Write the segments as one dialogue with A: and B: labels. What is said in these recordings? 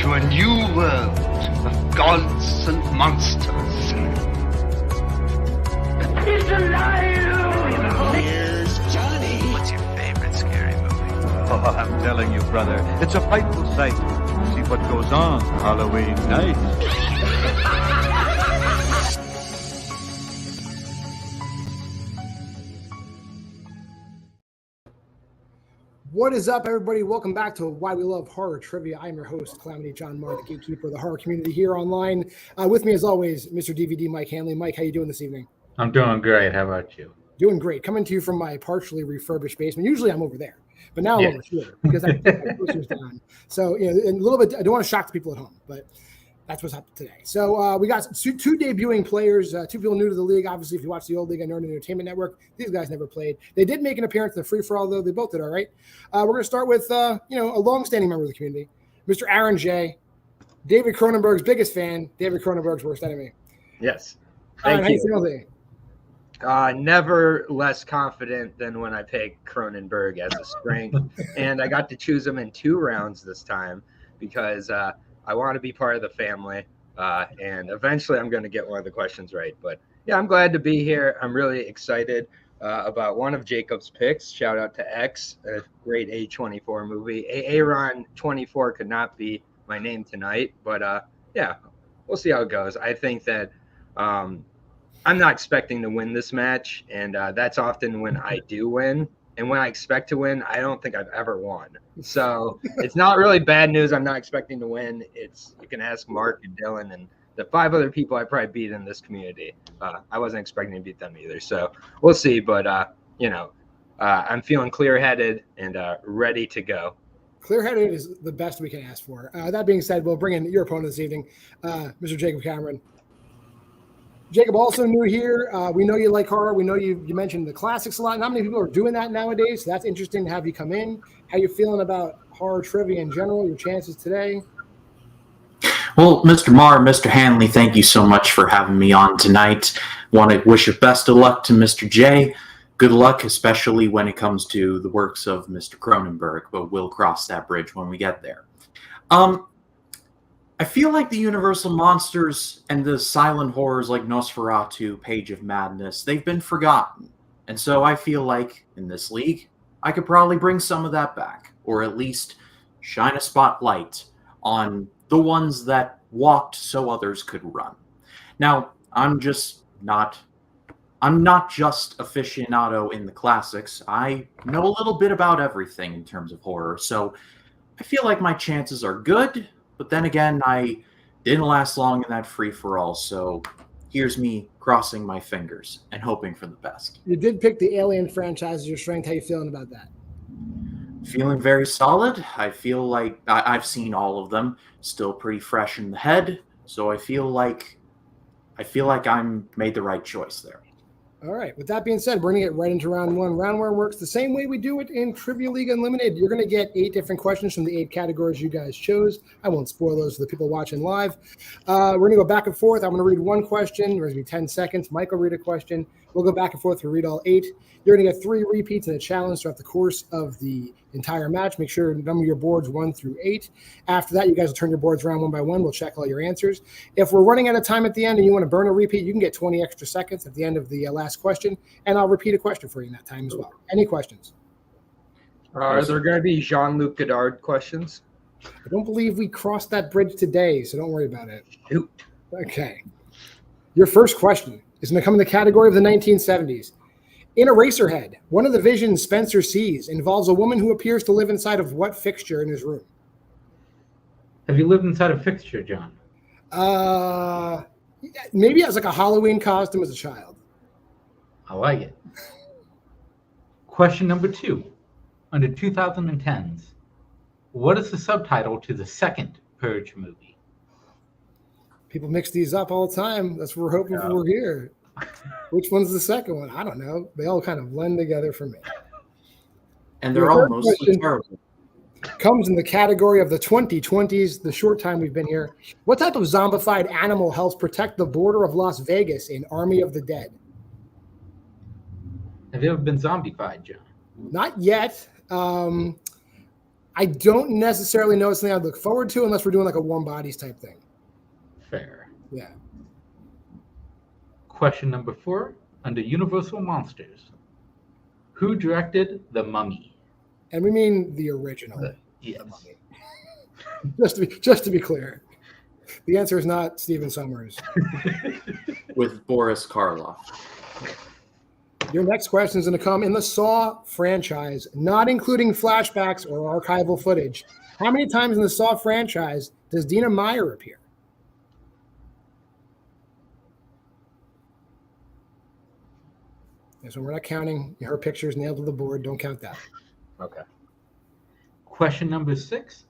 A: to a new world of gods and monsters.
B: It's alive!
C: Here's Johnny.
D: What's your favorite scary movie?
E: Oh, I'm telling you, brother, it's a frightful sight. See what goes on Halloween night.
F: What is up, everybody? Welcome back to Why We Love Horror Trivia. I'm your host, Calamity John Marr, the gatekeeper of the horror community here online. With me, as always, Mr. DVD Mike Hanley. Mike, how you doing this evening?
G: I'm doing great. How about you?
F: Doing great. Coming to you from my partially refurbished basement. Usually I'm over there, but now I'm over here because I put my posters down. So, you know, in a little bit, I don't want to shock the people at home, but that's what's happened today. So we got two debuting players, two people new to the league. Obviously, if you watch the old league on Nerd Entertainment Network, these guys never played. They did make an appearance in the free-for-all, though. They both did all right. We're going to start with, a long-standing member of the community, Mr. Aaron J., David Cronenberg's biggest fan, David Cronenberg's worst enemy.
H: Yes.
F: Aaron,
H: Thank you.
F: how you feeling?
H: Never less confident than when I picked Cronenberg as a strength. And I got to choose him in 2 rounds this time because I want to be part of the family. And eventually I'm going to get one of the questions right. But yeah, I'm glad to be here. I'm really excited about one of Jacob's picks. Shout out to X, a great A24 movie. Aaron 24 could not be my name tonight. But yeah, we'll see how it goes. I think that I'm not expecting to win this match. And that's often when I do win. And when I expect to win, I don't think I've ever won. So it's not really bad news. I'm not expecting to win. You can ask Mark and Dylan and the 5 other people I probably beat in this community. I wasn't expecting to beat them either. So we'll see. But, I'm feeling clear-headed and ready to go.
F: Clear-headed is the best we can ask for. That being said, we'll bring in your opponent this evening, Mr. Jacob Cameron. Jacob, also new here. We know you like horror. We know you mentioned the classics a lot. Not many people are doing that nowadays, so that's interesting to have you come in. How you feeling about horror trivia in general, your chances today?
I: Well, Mr. Marr, Mr. Hanley, thank you so much for having me on tonight. Want to wish you best of luck to Mr. J. Good luck, especially when it comes to the works of Mr. Cronenberg, but we'll cross that bridge when we get there. I feel like the Universal monsters and the silent horrors like Nosferatu, Page of Madness, they've been forgotten. And so I feel like in this league, I could probably bring some of that back, or at least shine a spotlight on the ones that walked so others could run. Now, I'm not just aficionado in the classics. I know a little bit about everything in terms of horror, so I feel like my chances are good. But then again, I didn't last long in that free-for-all, so here's me crossing my fingers and hoping for the best.
F: You did pick the Alien franchise as your strength. How you feeling about that?
I: Feeling very solid. I feel like I've seen all of them, still pretty fresh in the head, so I feel like I'm made the right choice there.
F: All right. With that being said, we're going to get right into round 1. Round 1 works the same way we do it in Trivia League Unlimited. You're going to get 8 different questions from the 8 categories you guys chose. I won't spoil those for the people watching live. We're going to go back and forth. I'm going to read one question. There's going to be 10 seconds. Mike will read a question. We'll go back and forth. We'll read all 8. You're going to get 3 repeats and a challenge throughout the course of the entire match. Make sure to number your boards 1 through 8. After that, you guys will turn your boards around one by one. We'll check all your answers. If we're running out of time at the end and you want to burn a repeat, you can get 20 extra seconds at the end of the last question, and I'll repeat a question for you in that time as well. Any questions?
H: Are there going to be Jean-Luc Godard questions?
F: I don't believe we crossed that bridge today, so don't worry about it.
H: Shoot.
F: Okay. Your first question is going to come in the category of the 1970s. In Eraserhead, one of the visions Spencer sees involves a woman who appears to live inside of what fixture in his room?
G: Have you lived inside a fixture, John?
F: Maybe as like a Halloween costume as a child.
G: I like it. Question number 2. Under 2010s, what is the subtitle to the second Purge movie?
F: People mix these up all the time. That's what we're hoping for here. Which one's the second one? I don't know. They all kind of blend together for me.
I: And they're all mostly terrible.
F: Comes in the category of the 2020s, the short time we've been here. What type of zombified animal helps protect the border of Las Vegas in Army of the Dead?
G: Have you ever been zombified, John?
F: Not yet. I I don't necessarily know it's something I'd look forward to unless we're doing like a Warm Bodies type thing.
G: Fair.
F: Yeah.
G: Question number 4, under Universal Monsters. Who directed The Mummy?
F: And we mean the original.
G: Yes.
F: The Mummy. just to be clear. The answer is not Stephen Sommers.
I: With Boris Karloff.
F: Your next question is going to come in the Saw franchise, not including flashbacks or archival footage. How many times in the Saw franchise does Dina Meyer appear? So we're not counting her pictures nailed to the board. Don't count that.
H: Okay.
G: Question number 6,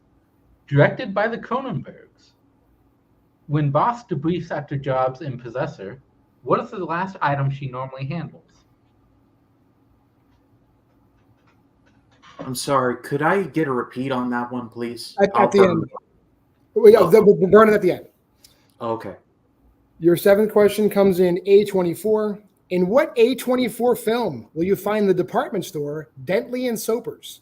G: directed by the Cronenbergs. When Boss debriefs after jobs in Possessor, what is the last item she normally handles?
I: I'm sorry. Could I get a repeat on that one, please?
F: At the end. We'll burn it at the end.
I: Okay.
F: Your 7th question comes in A24. In what A24 film will you find the department store Dentley and Soapers?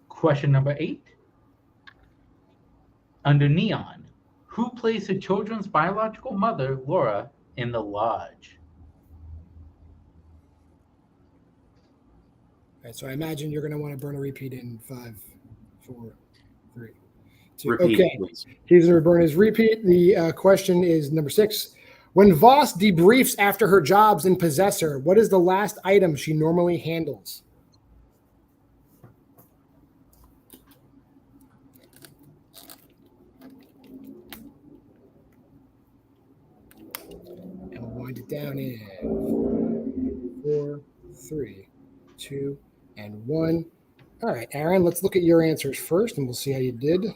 G: Question number 8, under Neon, who plays the children's biological mother, Laura, in The Lodge?
F: All right, so I imagine you're going to want to burn a repeat in 5, 4, 3, 2.
I: Repeat,
F: okay.
I: please.
F: He's going to burn his repeat. The question is number 6. When Voss debriefs after her jobs in Possessor, what is the last item she normally handles? And we'll wind it down in 4, 3, 2, and 1. All right, Aaron, let's look at your answers first, and we'll see how you did.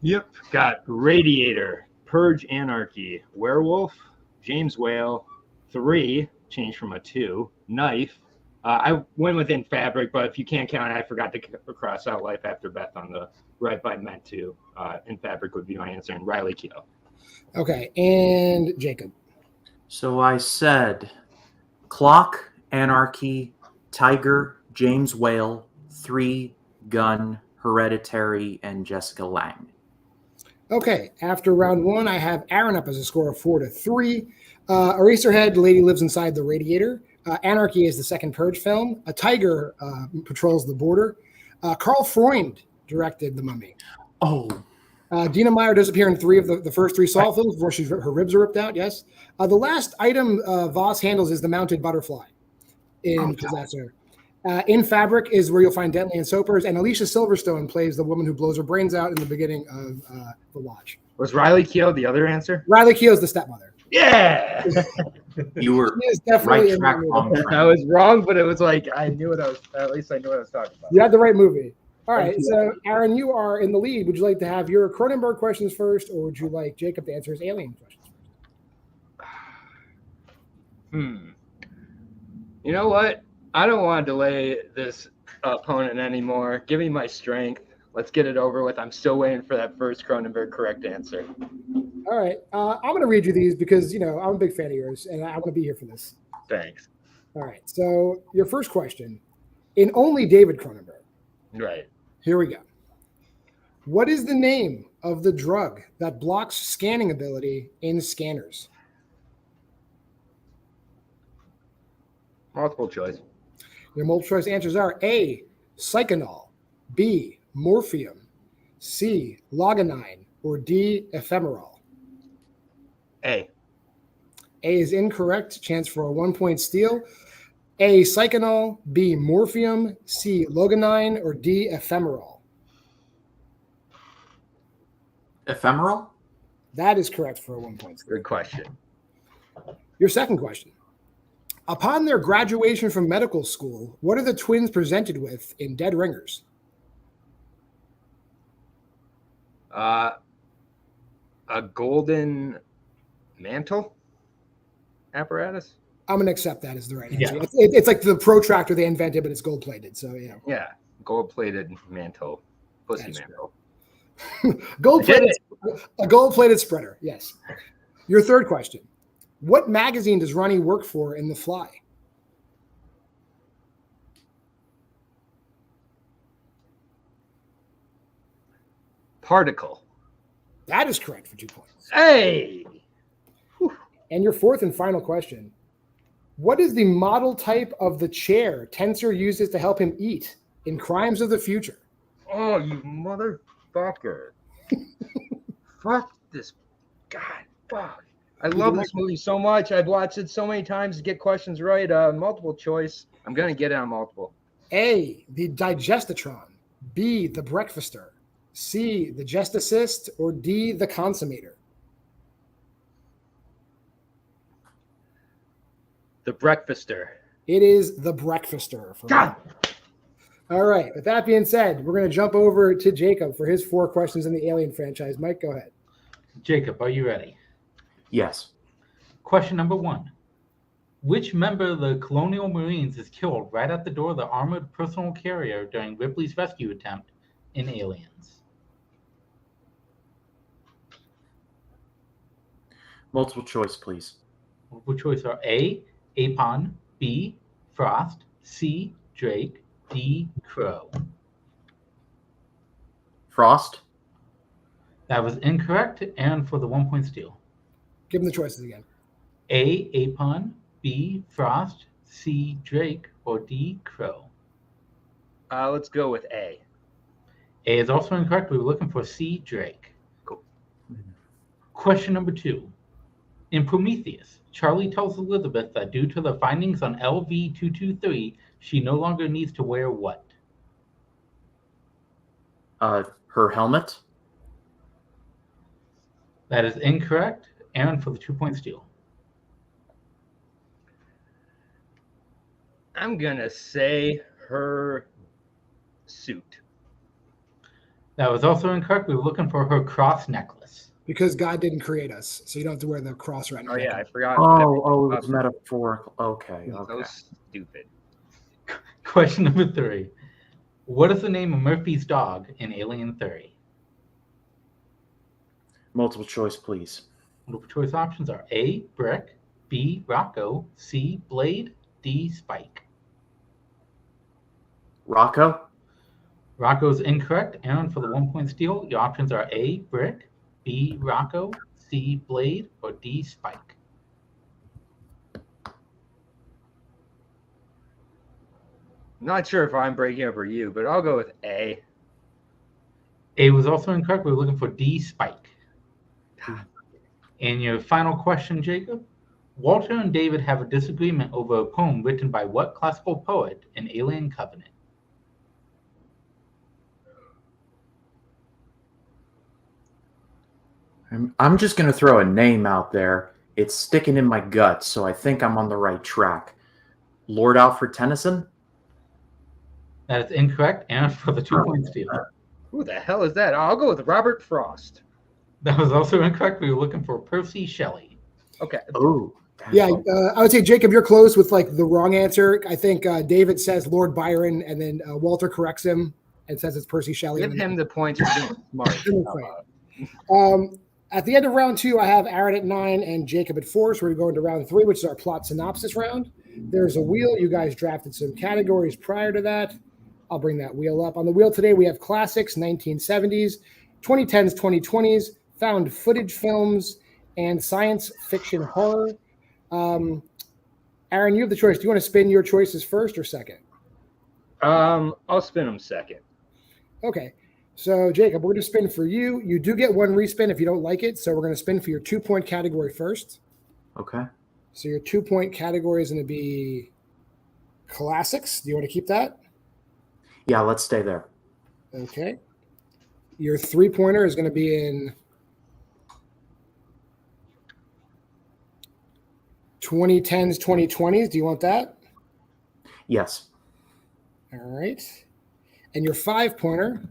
H: Yep. Got Radiator, Purge Anarchy, Werewolf, James Whale, 3, changed from a 2, Knife. I went within Fabric, but if you can't count it, I forgot to cross out Life After Beth on the right by meant to. And Fabric would be my answer, and Riley Keough.
F: Okay, and Jacob.
I: So I said Clock, Anarchy, Tiger, James Whale, 3, Gun, Hereditary, and Jessica Lange.
F: Okay, after round 1, I have Aaron up as a score of 4-3. Eraserhead, Lady Lives Inside the Radiator. Anarchy is the second Purge film. A Tiger patrols the border. Carl Freund directed The Mummy.
I: Oh.
F: Dina Meyer does appear in 3 of the first 3 Saw films before her ribs are ripped out, yes. The last item Voss handles is the mounted butterfly in Possessor. In Fabric is where you'll find Dentley and Soapers, and Alicia Silverstone plays the woman who blows her brains out in the beginning of The Lodge.
H: Was Riley Keough the other answer?
F: Riley Keough's the stepmother.
H: Yeah!
I: You were
F: She is definitely
I: right track, wrong track.
H: I was wrong, but it was like I knew what I was. At least I knew what I was talking about.
F: You had the right movie. All right, so Aaron, you are in the lead. Would you like to have your Cronenberg questions first, or would you like Jacob to answer his alien questions first?
H: You know what? I don't want to delay this opponent anymore. Give me my strength. Let's get it over with. I'm still waiting for that first Cronenberg correct answer.
F: All right, I'm going to read you these because, I'm a big fan of yours, and I want to be here for this.
H: Thanks.
F: All right, so your first question, in only David Cronenberg.
H: Right.
F: Here we go. What is the name of the drug that blocks scanning ability in scanners?
H: Multiple choice.
F: Your multiple choice answers are A, Psychonol, B, Morphium, C, Logonine, or D, Ephemeral.
H: A.
F: A is incorrect. Chance for a 1-point steal. A, Psychonol, B, Morphium, C, Logonine, or D, Ephemeral.
I: Ephemeral?
F: That is correct for a 1-point steal.
H: Good question.
F: Your second question. Upon their graduation from medical school, what are the twins presented with in Dead Ringers?
H: A golden mantle apparatus?
F: I'm going to accept that as the right answer.
G: Yeah.
F: It's like the protractor they invented, but it's gold-plated. So,
H: Yeah. Gold-plated mantle. Pussy
F: That's
H: mantle.
F: a gold-plated spreader, yes. Your third question. What magazine does Ronnie work for in The Fly?
H: Particle.
F: That is correct for 2 points.
H: Hey!
F: And your fourth and final question. What is the model type of the chair Tensor uses to help him eat in Crimes of the Future?
H: Oh, you motherfucker. Fuck this. God, fuck. I love this movie so much. I've watched it so many times to get questions right. Multiple choice. I'm going to get it on multiple.
F: A, the digestatron. B, the breakfaster. C, the just assist. Or D, the consummator.
H: The breakfaster.
F: It is the breakfaster.
H: God.
F: All right. With that being said, we're going to jump over to Jacob for his 4 questions in the Alien franchise. Mike, go ahead.
G: Jacob, are you ready?
I: Yes.
G: Question number 1. Which member of the Colonial Marines is killed right at the door of the armored personal carrier during Ripley's rescue attempt in Aliens?
I: Multiple choice, please.
G: Multiple choice are A, Apon, B, Frost, C, Drake, D, Crow.
I: Frost?
G: That was incorrect, and for the 1 point steal.
F: Give him the choices again.
G: A, Apon, B, Frost, C, Drake, or D, Crow.
H: Let's go with A.
G: A is also incorrect. We were looking for C, Drake.
H: Cool.
G: Question number 2. In Prometheus, Charlie tells Elizabeth that due to the findings on LV-223, she no longer needs to wear what?
I: Her helmet?
G: That is incorrect. Aaron for the 2 point steal.
H: I'm going to say her suit.
G: That was also incorrect. We were looking for her cross necklace.
F: Because God didn't create us, so you don't have to wear the cross around your neck.
H: Yeah, I forgot.
I: Oh, it's metaphorical. Okay.
H: So stupid.
G: Question number 3. What is the name of Murphy's dog in Alien 3?
I: Multiple choice, please.
G: Multiple choice options are A, Brick, B, Rocco, C, Blade, D, Spike.
I: Rocco?
G: Rocco's incorrect. Aaron for the 1 point steal. Your options are A, Brick, B, Rocco, C, Blade, or D, Spike.
H: Not sure if I'm breaking up or you, but I'll go with A.
G: A was also incorrect. We were looking for D, Spike. And your final question, Jacob. Walter and David have a disagreement over a poem written by what classical poet in Alien Covenant?
I: I'm just going to throw a name out there. It's sticking in my gut, so I think I'm on the right track. Lord Alfred Tennyson?
G: That is incorrect. And for the 2 point steal.
H: Who the hell is that? I'll go with Robert Frost.
G: That was also incorrect. We were looking for Percy Shelley.
H: Okay.
I: Oh.
F: Yeah, I would say, Jacob, you're close with like the wrong answer. I think David says Lord Byron, and then Walter corrects him and says it's Percy Shelley.
H: Give him the points for being smart.
F: At the end of round 2, I have Aaron at 9 and Jacob at 4. So we're going to round 3, which is our plot synopsis round. There's a wheel. You guys drafted some categories prior to that. I'll bring that wheel up. On the wheel today, we have classics, 1970s, 2010s, 2020s, found footage films, and science fiction horror. Aaron, you have the choice. Do you want to spin your choices first or second?
H: I'll spin them second.
F: Okay. So, Jacob, we're going to spin for you. You do get 1 respin if you don't like it. So we're going to spin for your 2 point category first.
I: Okay.
F: So your 2 point category is going to be classics. Do you want to keep that?
I: Yeah, let's stay there.
F: Okay. Your 3 pointer is going to be in 2010s, 2020s. Do you want that?
I: Yes.
F: All right. And your 5 pointer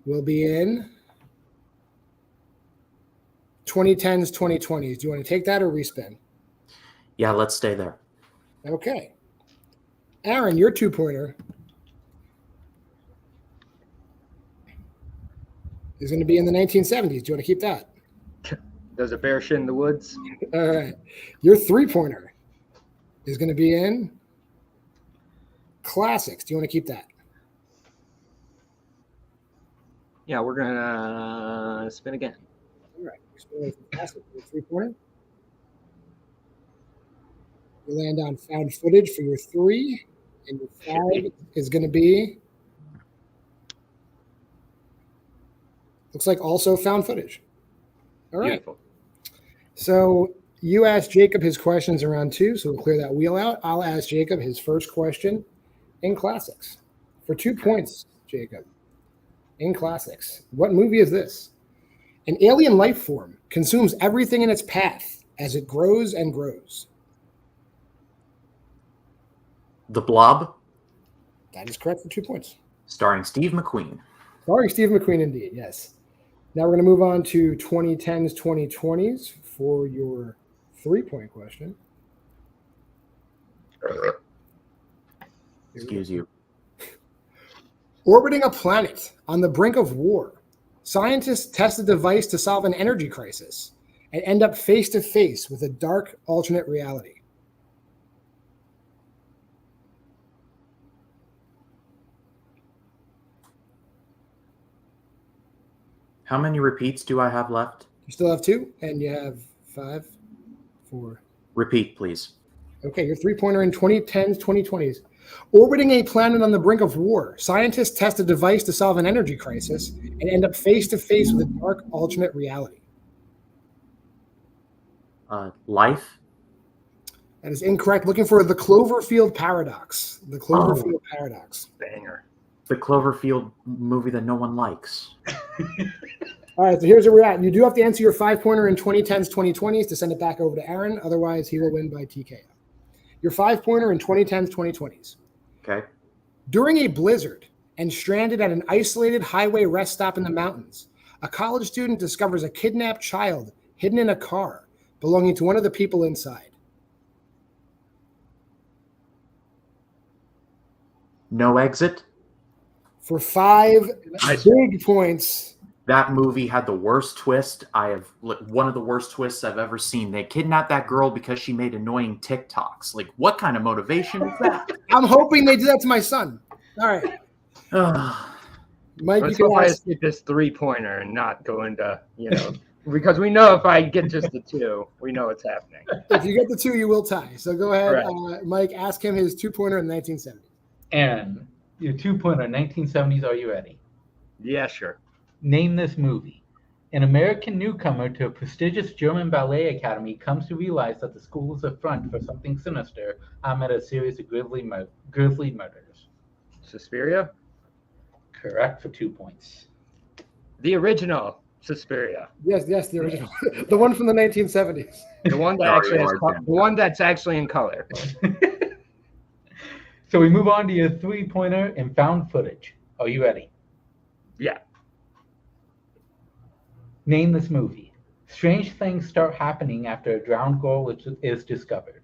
F: will be in 2010s, 2020s. Do you want to take that or respin?
I: Yeah, let's stay there.
F: Okay. Aaron, your 2 pointer is going to be in the 1970s. Do you want to keep that?
H: Does a bear shit in the woods?
F: All right. Your 3-pointer is going to be in classics. Do you want to keep that?
H: Yeah, we're gonna spin again.
F: All right. Spin for classic. Your 3-pointer. You land on found footage for your 3, and your 5 is going to be. Looks like also found footage. All right.
H: Beautiful.
F: So you asked Jacob his questions in round 2, so we'll clear that wheel out. I'll ask Jacob his first question in classics. For 2 points, Jacob. In classics. What movie is this? An alien life form consumes everything in its path as it grows and grows.
I: The Blob,
F: That is correct for 2 points.
I: starring Steve McQueen.
F: Sorry, Steve McQueen, indeed. Yes. Now we're going to move on to 2010s, 2020s for your 3-point question.
I: Excuse you.
F: Orbiting a planet on the brink of war, scientists test a device to solve an energy crisis and end up face to face with a dark alternate reality.
I: How many repeats do I have left?
F: You still have 2, and you have 5, 4.
I: Repeat, please.
F: Okay, your 3-pointer in 2010s, 2020s. Orbiting a planet on the brink of war, scientists test a device to solve an energy crisis and end up face to face with a dark alternate reality.
I: Life?
F: That is incorrect. Looking for the Cloverfield paradox. The Cloverfield paradox.
H: Banger.
I: The Cloverfield movie that no one likes.
F: All right, so here's where we're at. You do have to answer your 5-pointer in 2010s, 2020s to send it back over to Aaron. Otherwise, he will win by TKO. Your 5-pointer in 2010s, 2020s.
I: Okay.
F: During a blizzard and stranded at an isolated highway rest stop in the mountains, a college student discovers a kidnapped child hidden in a car belonging to one of the people inside.
I: No Exit?
F: For 5 big points.
I: That movie had the worst twist one of the worst twists I've ever seen. They kidnapped that girl because she made annoying TikToks. Like, what kind of motivation is that?
F: I'm hoping they do that to my son. All right. Mike,
H: Let's
F: you
H: hope
F: can
H: I
F: ask.
H: get this 3-pointer and not go into, because we know if I get just the 2, we know what's happening.
F: If you get the 2, you will tie. So go ahead,
H: Right.
F: Mike, ask him his 2-pointer in the 1970s.
G: Aaron, your 2-pointer, 1970s. Are you ready?
H: Yeah, sure.
G: Name this movie. An American newcomer to a prestigious German ballet academy comes to realize that the school is a front for something sinister amid a series of grisly murders.
H: Suspiria?
G: Correct for 2 points.
H: The original Suspiria.
F: Yes, the original. The one from the 1970s.
H: The one that actually has the one that's actually in color.
G: So we move on to your 3-pointer in found footage. Are you ready?
H: Yeah.
G: Name this movie. Strange things start happening after a drowned girl is discovered.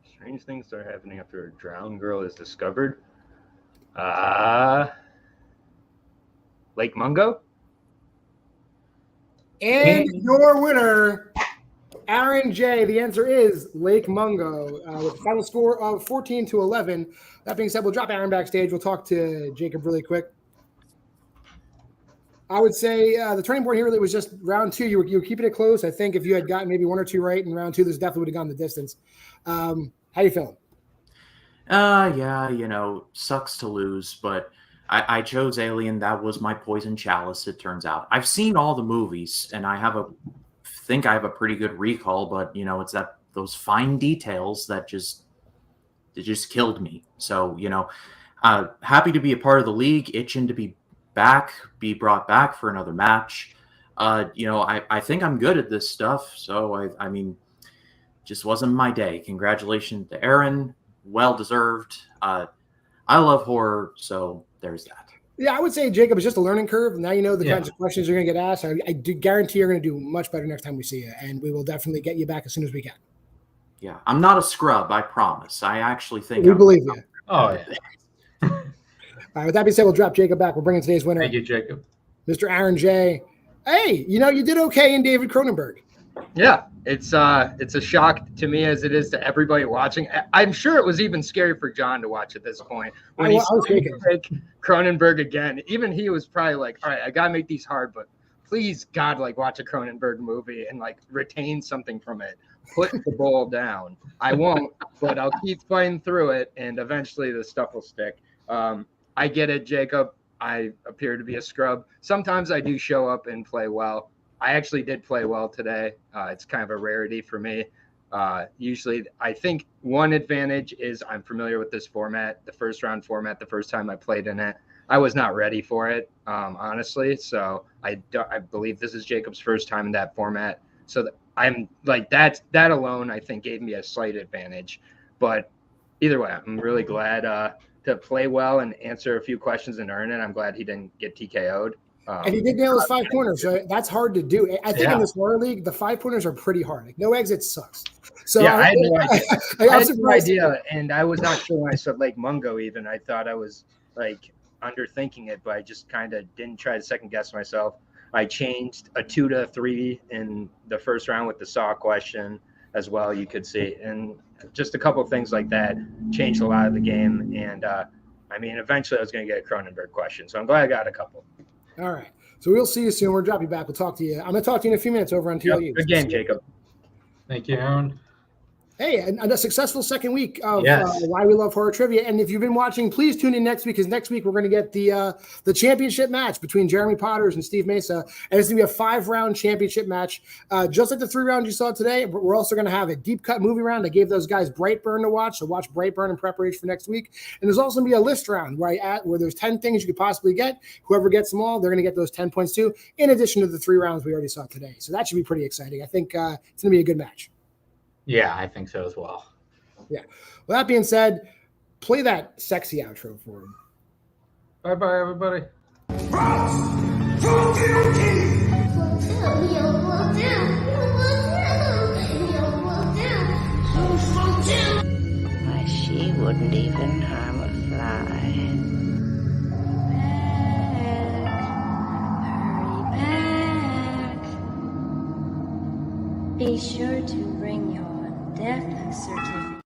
H: Strange things start happening after a drowned girl is discovered. Lake Mungo?
F: And your winner, Aaron J. The answer is Lake Mungo with a final score of 14-11. That being said, we'll drop Aaron backstage. We'll talk to Jacob really quick. I would say the turning point here really was just round 2. You were keeping it close. I think if you had gotten maybe 1 or 2 right in round 2, this definitely would have gone the distance. How you feeling?
I: Yeah, sucks to lose, but I chose Alien. That was my poison chalice, it turns out. I've seen all the movies, and I think I have a pretty good recall, but it's those fine details that just killed me. So, happy to be a part of the league, itching to be brought back for another match. I think I'm good at this stuff. So I mean, just wasn't my day. Congratulations to Aaron. Well deserved. I love horror, so there's that.
F: Yeah, I would say, Jacob, it's just a learning curve. Now you know the kinds of questions you're going to get asked. I do guarantee you're going to do much better next time we see you, and we will definitely get you back as soon as we can.
I: Yeah, I'm not a scrub, I promise. I actually think
F: we believe you.
G: Oh, yeah.
F: All right, with that being said, we'll drop Jacob back. We'll bring in today's winner.
G: Thank you, Jacob.
F: Mr. Aaron J. Hey, you did okay in David Cronenberg.
H: Yeah, it's a shock to me as it is to everybody watching. I'm sure it was even scary for John to watch at this point when he saw me pick Cronenberg again. Even he was probably like, "All right, I gotta make these hard, but please, God, like watch a Cronenberg movie and like retain something from it. Put the ball down. I won't, but I'll keep fighting through it, and eventually the stuff will stick." I get it, Jacob. I appear to be a scrub. Sometimes I do show up and play well. I actually did play well today. It's kind of a rarity for me. Usually, I think one advantage is I'm familiar with this format, the first round format. The first time I played in it, I was not ready for it, honestly. So I believe this is Jacob's first time in that format. So I'm like that alone, I think, gave me a slight advantage. But either way, I'm really glad to play well and answer a few questions and earn it. I'm glad he didn't get TKO'd.
F: And he did nail his 5 pointers, so that's hard to do. I think in this horror league, the 5 pointers are pretty hard. Like, no exit sucks. So
H: yeah, I had no idea. I had no
F: idea,
H: and I was not sure when I said Lake Mungo. Even I thought I was like underthinking it, but I just kind of didn't try to second guess myself. I changed a 2 to 3 in the first round with the saw question as well. You could see, and just a couple of things like that changed a lot of the game. And I mean, eventually I was going to get a Cronenberg question, so I'm glad I got a couple.
F: All right. So we'll see you soon. We'll drop you back. We'll talk to you. I'm going to talk to you in a few minutes over on TLU.
H: Good game, Jacob.
G: Thank you, Aaron.
F: Hey, and a successful second week of Why We Love Horror Trivia. And if you've been watching, please tune in next week, because next week we're going to get the championship match between Jeremy Potters and Steve Mesa. And it's going to be a 5-round championship match. Just like the 3 rounds you saw today, we're also going to have a deep cut movie round. I gave those guys Brightburn to watch, so watch Brightburn in preparation for next week. And there's also going to be a list round where there's 10 things you could possibly get. Whoever gets them all, they're going to get those 10 points too, in addition to the 3 rounds we already saw today. So that should be pretty exciting. I think it's going to be a good match.
G: Yeah, I think so as well.
F: Yeah. Well, that being said, play that sexy outro for him.
G: Bye-bye, everybody.
C: Why, she wouldn't even harm a fly. Hurry back. Be sure to bring your death certificate.